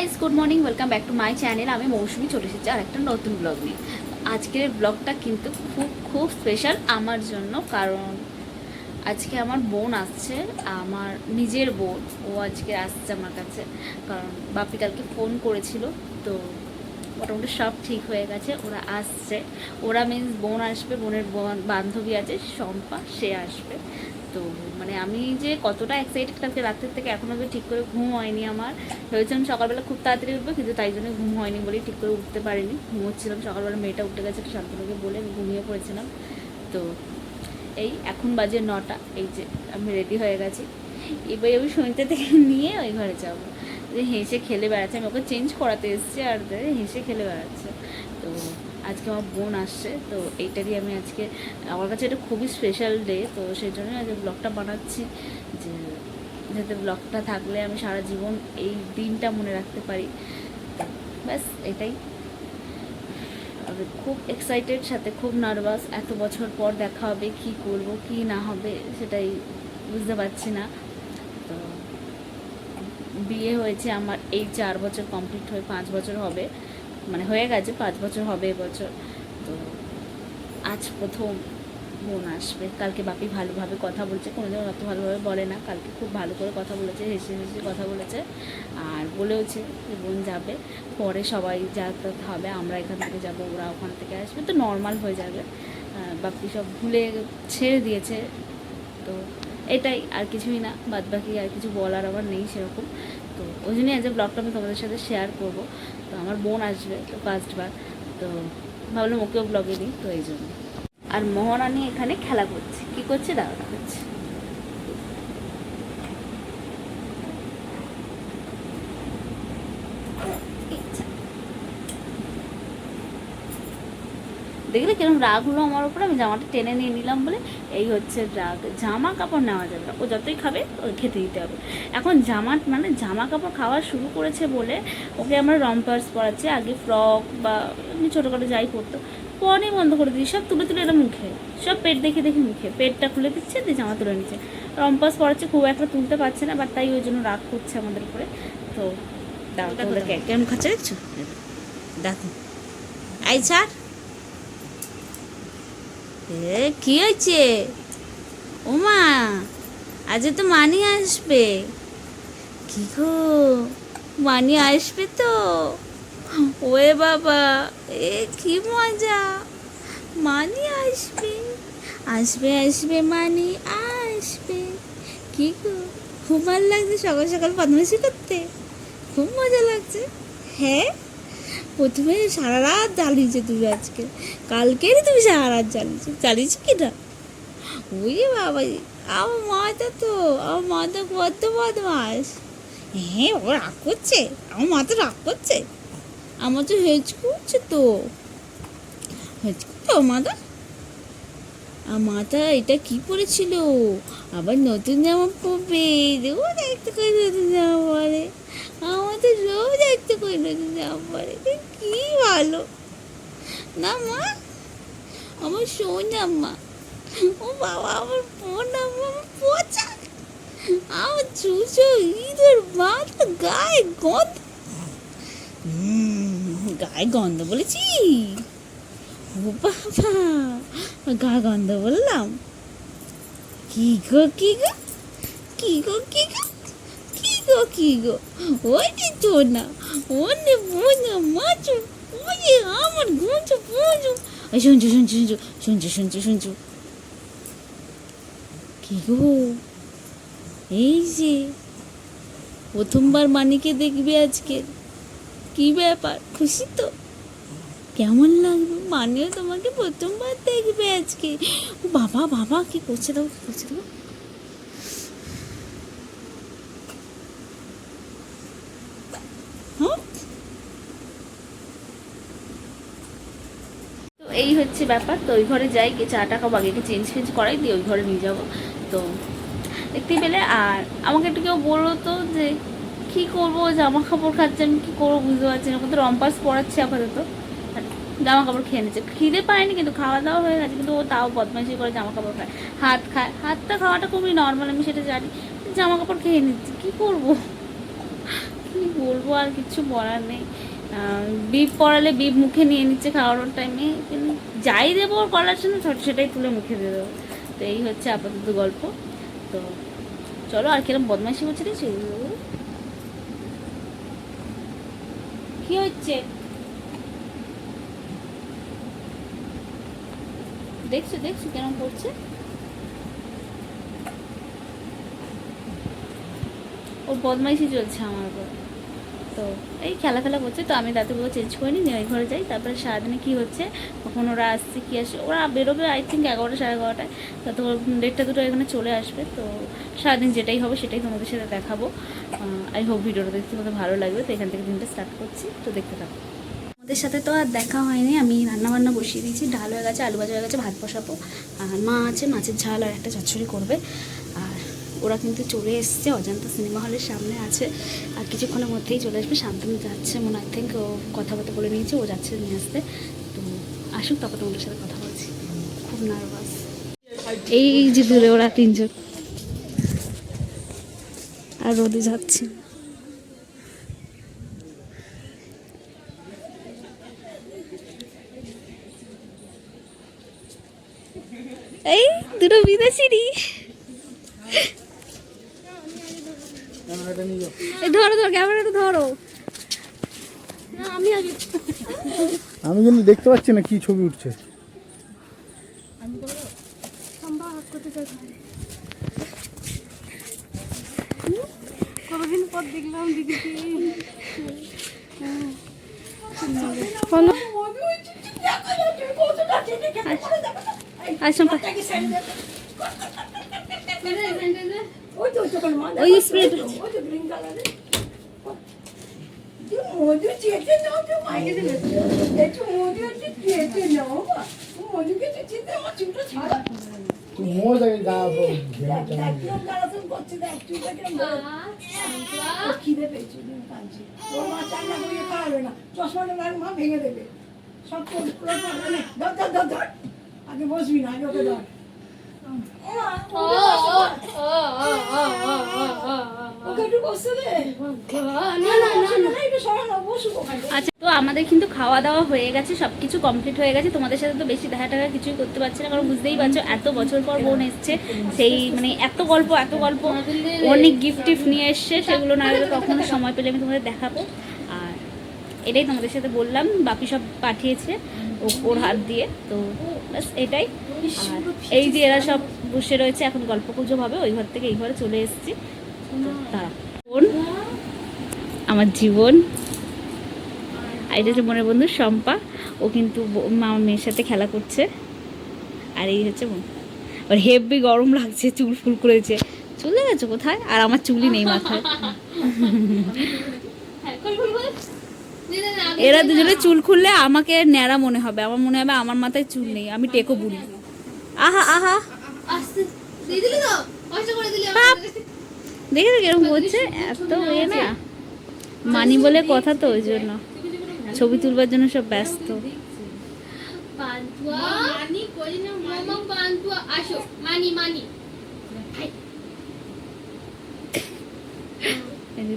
Guys good morning, welcome back to my channel. আমি মৌসুমি চলে এসেছি আর একটা নতুন ব্লগ নিয়ে। আজকের ব্লগটা কিন্তু খুব খুব স্পেশাল আমার জন্য, কারণ আজকে আমার বোন আসছে, আমার নিজের বোন। ও আজকে আসছে আমার কাছে, কারণ বাপি কালকে ফোন করেছিল। তো মোটামুটি সব ঠিক হয়ে গেছে, ওরা আসছে। ওরা মিন্স বোন আসবে, বোনের বান্ধবী আছে শম্পা, সে আসবে। তো মানে আমি যে কতটা এক্সাইটেড, কালকে রাতের থেকে এখনও অবধি ঠিক করে ঘুম হয়নি আমার। ভেবেছিলাম সকালবেলা খুব তাড়াতাড়ি উঠবো, কিন্তু তাই জন্য ঘুম হয়নি বলেই ঠিক করে উঠতে পারিনি, ঘুমোচ্ছিলাম। সকালবেলা মেয়েটা উঠে গেছে, একটু শান্তনুকে বলে আমি ঘুমিয়ে পড়েছিলাম। তো এই এখন বাজে 9টা, এই যে আমি রেডি হয়ে গেছি। এবার আমি শুনতে থেকে নিয়ে ওই ঘরে যাবো। যে হেসে খেলে বেড়াচ্ছে, আমি ওকে চেঞ্জ করাতে এসেছি আর হেসে খেলে বেড়াচ্ছে। তো আজকে আমার বোন আসছে, তো এইটারই আমি আজকে, আমার কাছে এটা খুবই স্পেশাল ডে। তো সেই জন্যই আজকে ব্লগটা বানাচ্ছি, যে যাতে ব্লগটা থাকলে আমি সারা জীবন এই দিনটা মনে রাখতে পারি। ব্যাস এটাই। খুব এক্সাইটেড, সাথে খুব নার্ভাস। এত বছর পর দেখা হবে, কি করব কি না হবে সেটাই বুঝতে পারছি না। তো বিয়ে হয়েছে আমার এই 4 বছর কমপ্লিট হয়ে 5 বছর হবে, মানে হয়ে গেছে 5 বছর হবে এবছর। তো আজ প্রথম বোন আসবে। কালকে বাপি ভালোভাবে কথা বলছে, কোনোদিন অত ভালোভাবে বলে না, কালকে খুব ভালো করে কথা বলেছে, হেসে হেসে কথা বলেছে। আর বলেওছে যে বোন যাবে, পরে সবাই যাতায়াত হবে, আমরা এখান থেকে যাব, ওরা ওখান থেকে আসবে, তো নর্মাল হয়ে যাবে। বাপি সব ভুলে ছেড়ে দিয়েছে। তো এটাই, আর কিছুই না, বাদ বাকি আর কিছু বলার আমার নেই সেরকম। তো ওই জন্যই আজ ব্লগটা আমি তোমাদের সাথে শেয়ার করব। তো আমার বোন আসবে তো ফার্স্টবার, তো ভাবলাম ওকেও ব্লগে দিই, তো এই জন্য। আর মহারানী এখানে খেলা করছে, কি করছে দাঁড়ানো করছে। দেখলে কিরকম রাগ হলো আমার উপরে, আমি জামাটা টেনে নিয়ে নিলাম বলে। এই হচ্ছে রাগ, জামা কাপড় নেওয়া যাবে না, ও যতই খাবে ওই খেতে দিতে হবে। এখন জামা কাপড় খাওয়া শুরু করেছে বলে ওকে আমরা রম্পার্স পরাচ্ছি। আগে ফ্রক বা এমনি ছোটোখাটো যাই পরতো, পরে বন্ধ করে দিই, সব তুলে তুলে এটা মুখে, সব পেট দেখে দেখে মুখে, পেটটা খুলে দিচ্ছে, দিয়ে জামা তুলে নিচ্ছে। রম্পার্স পরাচ্ছে, খুব একটা তুলতে পারছে না, বাট তাই ওই জন্য রাগ করছে আমাদের উপরে। তো দাও, তাহলে কেমন খাচ্ছে দেখছো, দেখো। আই ছাড়, কি হয়েছে? ওমা, আজ তো মানি আসবে। কি গো, মানি আসবে তো? ওয়ে বাবা, এ কি মজা, মানি আসবে, আসবে আসবে মানি আসবে। কি গো, খুব ভালো লাগছে সকাল সকাল বদমাইশি করতে, খুব মজা লাগছে। হ্যাঁ, প্রথমে সারা রাত জ্বালিয়েছে তুমি, আজকে কালকেরই তুমি সারা রাত জ্বালিয়েছো কি না? ওই বাবা, আমার মাটা কত বদমাস। হ্যাঁ, ও রাগ করছে, আমার মা তো রাগ করছে, আমার তো হেঁচকু হচ্ছে, তো হেঁচকু তো মাথা। আর মাথা এটা কি পরেছিল, আবার নতুন জামা পরবে, রোজ একটা করে নতুন জামা পরে। আমার তো রোজ একটা করে নতুন জামা পরে, কি ভালো না মা, আমার সোনা মা। ও বাবা, আমার বোন, আমার পচা, আমার চুচো ইঁদুর মাথা, গায়ে গন্ধ, গায়ে গন্ধ বলেছি? ও বাবা, গা গন্ধ বললাম? কি গো কি গো, কি গো কি গো, কি গো কি গো, ওই যে চোনা, ওনে বোনা মাছু, ওই যে আমার গুঞ্জু পুঞ্জু। শুনছু শুনছু শুনছু শুনছু শুনছু শুনছু, কি গো, এই যে প্রথমবার মানিকে দেখবে আজকে, কি ব্যাপার, খুশি তো? কেমন লাগবে, মানিও তোমাকে প্রথমবার দেখবে আজকে। ও বাবা বাবা, কি করছে দাও, কি করছে দাও। হ্যাঁ, তো এই হচ্ছে ব্যাপার। তো ওই ঘরে যাই, গিয়ে চা টাকা বাগিকে চেঞ্জ ফেঞ্জ করাই দিয়ে ওই ঘরে নিয়ে যাবো। তো দেখতেই পেলে। আর আমাকে একটু কেউ বললো তো যে কী করবো, জামা কাপড় খাচ্ছে, আমি কী করবো বুঝতে পারছি না। ওকে তো রম্পাস পড়াচ্ছে আপাতত, জামা কাপড় খেয়ে নিচ্ছে, খিদে পায়নি কিন্তু খাওয়া দাওয়া হয়ে গেছে, কিন্তু ও তাও বদমাইশি করে জামা কাপড় খায়, হাত খায়। হাতটা খাওয়াটা খুবই নর্মাল, আমি সেটা জানি, জামা কাপড় খেয়ে নিচ্ছি, কী করবো, কী কি বলবো, আর কিছু বলার নেই। বিপ পড়ালে বিপ মুখে নিয়ে নিচ্ছে খাওয়ানোর টাইমে, কিন্তু যাই দেবো ওর করার জন্য সেটাই তুলে মুখে দিয়ে দেবো। তো এই হচ্ছে আপাতত গল্প। তো চলো, আর কিরম বদমাইশি করছে দেখছি। কি হচ্ছে দেখছো দেখছো কেরম করছে। ওর বদমাইশি চলছে আমার উপর। তো এই খেলা করছে। তো আমি দাঁতগুলো চেঞ্জ করে নিই, ওই ঘরে যাই। তারপরে সারাদিনে কী হচ্ছে, কখন ওরা আসছে কী আসছে, ওরা বেরোবে আই থিঙ্ক 11টা 11:30টায়। তো 1:30 2 এখানে চলে আসবে। তো সারাদিন যেটাই হবে সেটাই তোমাদের সাথে দেখাবো। আই হোপ ভিডিওটা দেখতে তোমাদের ভালো লাগবে। তো এখান থেকে দিনটা স্টার্ট করছি, তো দেখতে থাকো। আমাদের সাথে তো আর দেখা হয়নি। আমি রান্নাবান্না বসিয়ে দিয়েছি, ডাল হয়ে গেছে, আলু ভাজা হয়ে গেছে, ভাত বসাবো। আর মা আছে, মাছের ঝাল আর একটা চচ্চড়ি করবে। আর ওরা কিন্তু চলে এসছে, অজন্তা সিনেমা হলের সামনে আছে। আর কিছুক্ষণের মধ্যেই চলে আসবে। শান্তনু যাচ্ছে মনে আই থিঙ্ক, ও কথাবার্তা বলে নিয়েছে, ও যাচ্ছে নিয়ে আসতে। তো আসুক, তারপর তোমাদের সাথে কথা বলছি। খুব নার্ভাস। এই যে দূরে ওরা 3জন, আর রোদে যাচ্ছে। এই দুটো বিদেশিরই। ধরো ধরো, ক্যামেরাটা ধরো। আমি কিন্তু দেখতে পাচ্ছি না কি ছবি উঠছে। কতদিন পর দেখলাম দিদিকে। ওই স্প্রেড মধু চেটে নাও, তো মাইকে দিলে একটু মধু একটু চেটে নাও। মধুকে চেটে আমার চুলটা ছাড়া। খিদে পেয়েছে, কাঁদছে। ওর মা চান্না করে খাওয়াবে না, চশমাটা মা ভেঙে দেবে। সব ধর আগে বসবি না, আগে ওকে ধর। আচ্ছা, তো আমাদের কিন্তু খাওয়া দাওয়া হয়ে গেছে, সব কিছু কমপ্লিট হয়ে গেছে। তোমাদের সাথে তো বেশি দেখা টাকা কিছুই করতে পারছি না, কারণ বুঝতেই পারছো এত বছর পর বোন এসছে। সেই মানে এত গল্প অনেক গিফট টিফট নিয়ে এসছে, সেগুলো না হলে কখনো সময় পেলে আমি তোমাদের দেখাবো। আর এটাই তোমাদের সাথে বললাম, বাপি সব পাঠিয়েছে ওর হাত দিয়ে। তো ব্যাস এটাই। আর এই যে এরা সব বসে রয়েছে, এখন গল্প গুজব হবে। ওই ঘর থেকে এই ঘরে চলে এসেছি। তারা বোন, আমার জীবন। আর এটা হচ্ছে মনের বন্ধু শম্পা, ও কিন্তু আমার মেয়ের সাথে খেলা করছে। আর এই হচ্ছে বোন। ওর হেভি গরম লাগছে, চুল ফুল করেছে। চলে গেছে কোথায়? আর আমার চুলই নেই মাথায়। এরা দুজনে চুল খুললে আমাকে ন্যাড়া মনে হবে, আমার মনে হবে আমার মাথায় চুল নেই, আমি টেকো বুড়ি। আহা আহা, দেখে কিরকম করছে, এত এ না মানি বলে কথা, তো ওই জন্য ছবি তুলবার জন্য সব ব্যস্ত।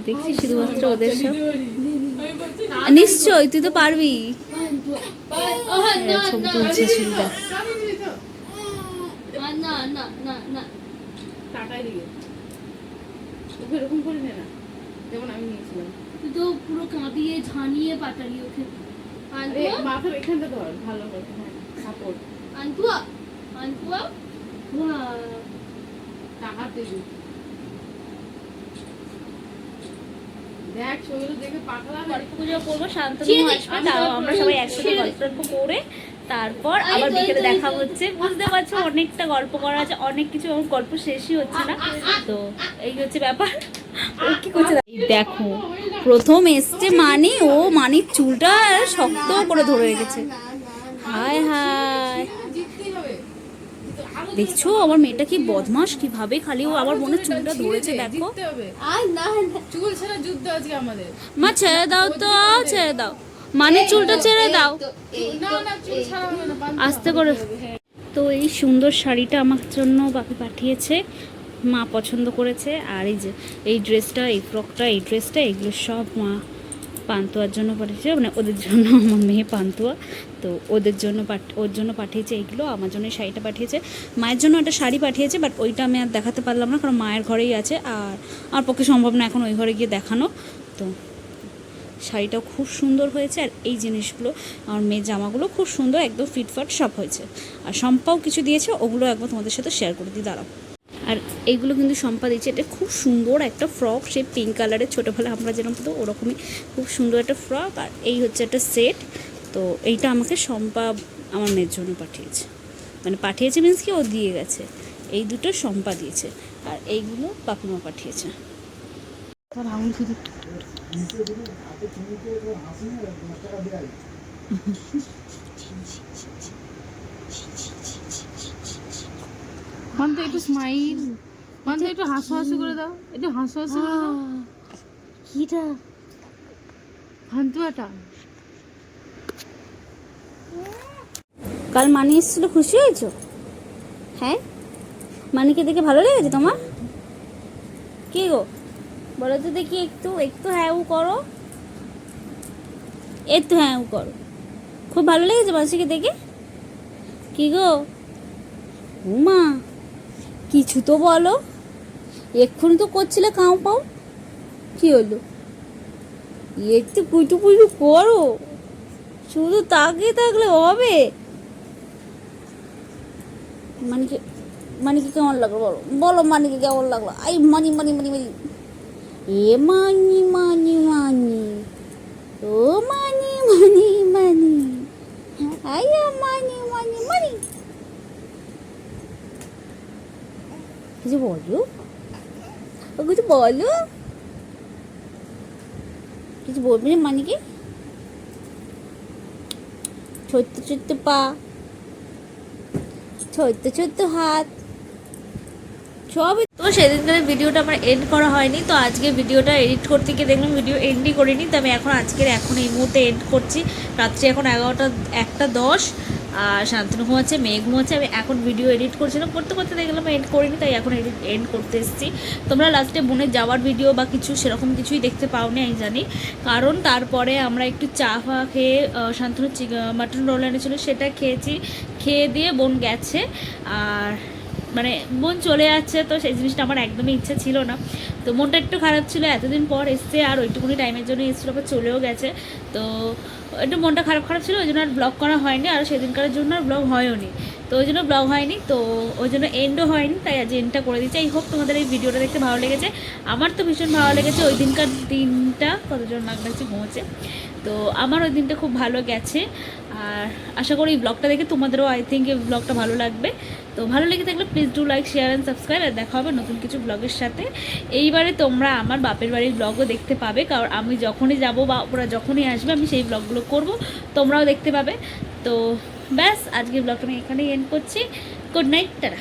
দেখছি শুধুমাত্র ওদের সব। নিশ্চয় তুই তো পারবি। ছবি তুলছে সুবিধা। এরকম করে নে না, যেমন আমি নিয়েছিলাম। তুই তো পুরো কাঁদিয়ে ঝানিয়ে পাটালি ওকে। মাথার এখানটা ধর ভালো করে, সাপোর্ট। আন্তুয়া টাকা দেবি। দেখ ছবিগুলো দেখে পাগলা গল্প গুজব করবো, শান্তনু আসবে, তাও আমরা সবাই একসাথে গল্প করে তারপর আবার বিকেলে দেখা হচ্ছে। বুঝতে পারছো অনেকটা গল্প করা আছে, অনেক কিছু, আমার গল্প শেষই হচ্ছে না। তো এই হচ্ছে ব্যাপার। ও কি করছে দেখো, প্রথম এসছে মানি, ও মানির চুলটা শক্ত করে ধরে রেখেছে। হায় হায়, দেখছো আমার মেয়েটা কি বদমাস, কিভাবে খালি ও আমার বোনের চুলটা ধরেছে দেখো। চুল ছাড়া যুদ্ধ আজকে আমাদের। মা ছেড়ে দাও তো, ছেড়ে দাও, মানে চুলটা ছেড়ে দাও, আস্তে করে। তো এই সুন্দর শাড়িটা আমার জন্য বাপি পাঠিয়েছে। মা পছন্দ করেছে। আর এই যে এই ড্রেসটা, এই ফ্রকটা, এই ড্রেসটা, এগুলো সব মা পান্তুয়ার জন্য পাঠিয়েছে, মানে ওদের জন্য। আমার মেয়ে পান্তুয়া, তো ওদের জন্য ওর জন্য পাঠিয়েছে এইগুলো। আমার জন্য এই শাড়িটা পাঠিয়েছে। মায়ের জন্য একটা শাড়ি পাঠিয়েছে, বাট ওইটা আমি আর দেখাতে পারলাম না, কারণ মায়ের ঘরেই আছে, আর আমার পক্ষে সম্ভব না এখন ওই ঘরে গিয়ে দেখানো। তো শাড়িটাও খুব সুন্দর হয়েছে। আর এই জিনিসগুলো, আমার মেয়ের জামাগুলো খুব সুন্দর, একদম ফিটফাট সব হয়েছে। আর শম্পাও কিছু দিয়েছে, ওগুলো একবার তোমাদের সাথে শেয়ার করে দিই, দাঁড়াও। আর এইগুলো কিন্তু শম্পা দিয়েছে। এটা খুব সুন্দর একটা ফ্রক, সে পিঙ্ক কালারের, ছোটোবেলা আমরা যেরকম তো ওরকমই খুব সুন্দর একটা ফ্রক। আর এই হচ্ছে একটা সেট। তো এইটা আমাকে শম্পা আমার মেয়ের জন্য পাঠিয়েছে, মানে পাঠিয়েছে মিন্স কি ও দিয়ে গেছে। এই দুটো শম্পা দিয়েছে, আর এইগুলো পাপিমা পাঠিয়েছে। মানতে একটু স্মাইল, মানতে একটু হাসাহাসি করে দাও, একটু হাসাহাসি করে দাও। কিটা হান্তুয়াটা কাল মানি এসেছিলো, খুশি হয়েছো? হ্যাঁ, মানিকে দেখে ভালো লেগেছে তোমার? কি গো বলো তো দেখি, একটু একটু হ্যাঁ উ করো, একটু হ্যাঁ উ করো। খুব ভালো লেগেছে মাসিকে দেখে? কি গো উমা, কিছু তো বলো, এক্ষুনি তো করছিলে কাউ পাও, কি হলো? একটু পুইটু পুইটু করো, শুধু তাকিয়ে থাকলে হবে? মানিকে, মানিকে কেমন লাগলো বলো, বলো মানিকে কেমন লাগলো? আই মানি মানি মানি মানি, এ মানি মানি মানি, ও মানি মানি মানি, আয়া মানি মানি মানি। কিছু বলো, ও কিছু বলো, কিছু বলবি না মানিকে? ছোট্ট ছোট্ট পা, ছোট্ট ছোট্ট হাত, সবই। তো সেদিনকার ভিডিওটা আমার এন্ড করা হয়নি, তো আজকে ভিডিওটা এডিট করতে গিয়ে দেখলাম ভিডিও এন্ডই করিনি। তো আমি এখন এখন এই মুহূর্তে এন্ড করছি। রাত্রি এখন 1:10, আর শান্তনু ঘুমাচ্ছে, মেয়ে ঘুমাচ্ছে। আমি এখন ভিডিও এডিট করছিলাম, করতে করতে দেখলাম এন্ড করিনি, তাই এখন এন্ড করতে এসেছি। তোমরা লাস্টে বোনের যাওয়ার ভিডিও বা কিছু সেরকম কিছুই দেখতে পাওনি আমি জানি, কারণ তারপরে আমরা একটু চা ফা খেয়ে শান্তনু মাটন রোল এনেছিল, সেটা খেয়েছি। খেয়ে দিয়ে বোন গেছে, আর মানে বোন চলে যাচ্ছে। তো সেই জিনিসটা আমার একদমই ইচ্ছা ছিল না, তো মনটা একটু খারাপ ছিল। এতদিন পর এসছে, আর ওইটুকুনি টাইমের জন্য এসেছিলো, আবার চলেও গেছে। তো একটু মনটা খারাপ খারাপ ছিল, ওই জন্য আর ব্লগ করা হয়নি, আর সেদিনকারের জন্য আর ব্লগ হয়ও নি, তো ওই জন্য ব্লগ হয়নি, তো ওই জন্য এন্ডও হয়নি, তাই আজ এন্ডটা করে দিচ্ছি। আই হোপ তোমাদের এই ভিডিওটা দেখতে ভালো লেগেছে। আমার তো ভীষণ ভালো লেগেছে। ওই দিনকার দিনটা কতজন নাক ডাকছে ঘুমোচ্ছে, তো আমার ওই দিনটা খুব ভালো গেছে। আর আশা করি এই ব্লগটা দেখে তোমাদেরও আই থিঙ্ক এই ব্লগটা ভালো লাগবে। তো ভালো লেগে থাকলে please do like, share and subscribe. আর দেখা হবে নতুন কিছু ব্লগের সাথে। এইবারে তোমরা আমার বাপের বাড়ির ব্লগও দেখতে পাবে, কারণ আমি যখনই যাব বা ওরা যখনই আসবে আমি সেই ব্লগগুলো করব, তোমরাও দেখতে পাবে। তো ব্যাস, আজকের ব্লগটা আমি এখানেই এন্ড করছি। Good night, tata.